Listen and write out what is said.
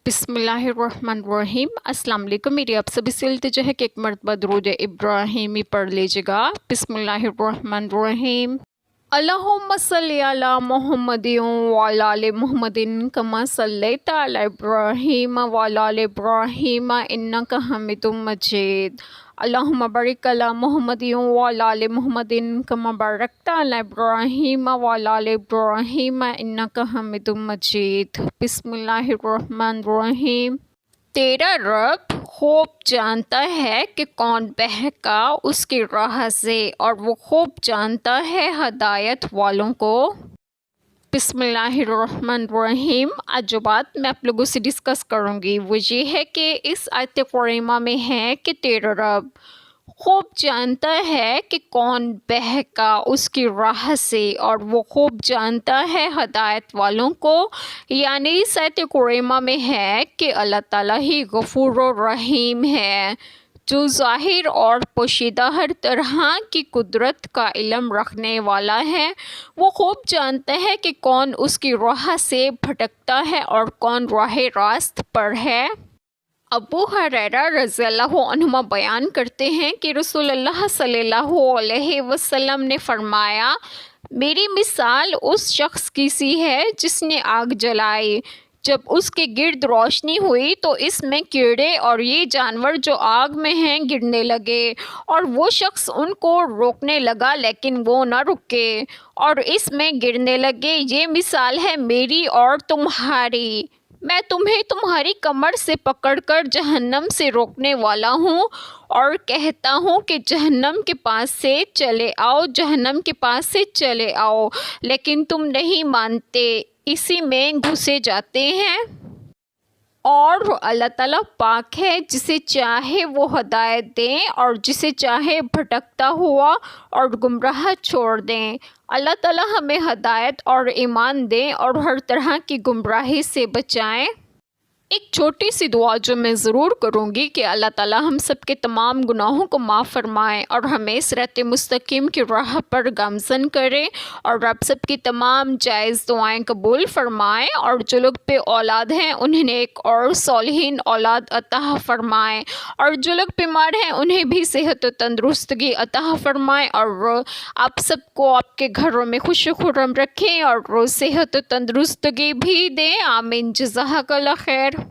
بسم اللہ الرحمن الرحیم۔ السلام علیکم، میری آپ سبھی سے التجا ہے کہ ایک مرتبہ درود ابراہیمی پڑھ لیجیے گا۔ بسم اللہ الرحمن الرحیم۔ اللہم صلی علی محمد وعلی آل محمد کما صلیت علی ابراہیم وعلی آل ابراہیم انک حمید مجید۔ اللہم بارک علی محمد وعلی آل محمد کما بارکت علی ابراہیم وعلی آل ابراہیم انک حمید مجید۔ بسم اللہ الرحمن الرحیم۔ تیرا رب خوب جانتا ہے کہ کون بہکا اس کی راہ سے، اور وہ خوب جانتا ہے ہدایت والوں کو۔ بسم اللہ الرحمن الرحیم۔ آج جو بات میں آپ لوگوں سے ڈسکس کروں گی وہ یہ ہے کہ اس آیت کریمہ میں ہے کہ تیرا رب خوب جانتا ہے کہ کون بہکا اس کی راہ سے، اور وہ خوب جانتا ہے ہدایت والوں کو۔ یعنی اس آیت کریمہ میں ہے کہ اللہ تعالیٰ ہی غفور و رحیم ہے، جو ظاہر اور پوشیدہ ہر طرح کی قدرت کا علم رکھنے والا ہے۔ وہ خوب جانتا ہے کہ کون اس کی راہ سے بھٹکتا ہے اور کون راہ راست پر ہے۔ ابو ہریرہ رضی اللہ عنہ بیان کرتے ہیں کہ رسول اللہ صلی اللہ علیہ وسلم نے فرمایا، میری مثال اس شخص کی سی ہے جس نے آگ جلائی۔ جب اس کے گرد روشنی ہوئی تو اس میں کیڑے اور یہ جانور جو آگ میں ہیں گرنے لگے، اور وہ شخص ان کو روکنے لگا لیکن وہ نہ رکے اور اس میں گرنے لگے۔ یہ مثال ہے میری اور تمہاری۔ میں تمہیں تمہاری کمر سے پکڑ کر جہنم سے روکنے والا ہوں اور کہتا ہوں کہ جہنم کے پاس سے چلے آؤ، جہنم کے پاس سے چلے آؤ، لیکن تم نہیں مانتے، اسی میں گھسے جاتے ہیں۔ اور اللہ تعالیٰ پاک ہے، جسے چاہے وہ ہدایت دیں اور جسے چاہے بھٹکتا ہوا اور گمراہ چھوڑ دیں۔ اللہ تعالیٰ ہمیں ہدایت اور ایمان دیں اور ہر طرح کی گمراہی سے بچائیں۔ ایک چھوٹی سی دعا جو میں ضرور کروں گی کہ اللہ تعالیٰ ہم سب کے تمام گناہوں کو معاف فرمائے اور ہمیں صراط مستقیم کی راہ پر گامزن کرے، اور رب سب کی تمام جائز دعائیں قبول فرمائے، اور جو لوگ بے اولاد ہیں انہیں ایک اور صالحین اولاد عطا فرمائے، اور جو لوگ بیمار ہیں انہیں بھی صحت و تندرستگی عطا فرمائے، اور آپ سب کو آپ کے گھروں میں خوش و خرم رکھیں اور صحت و تندرستگی بھی دیں۔ آمین۔ جزاک اللہ خیر۔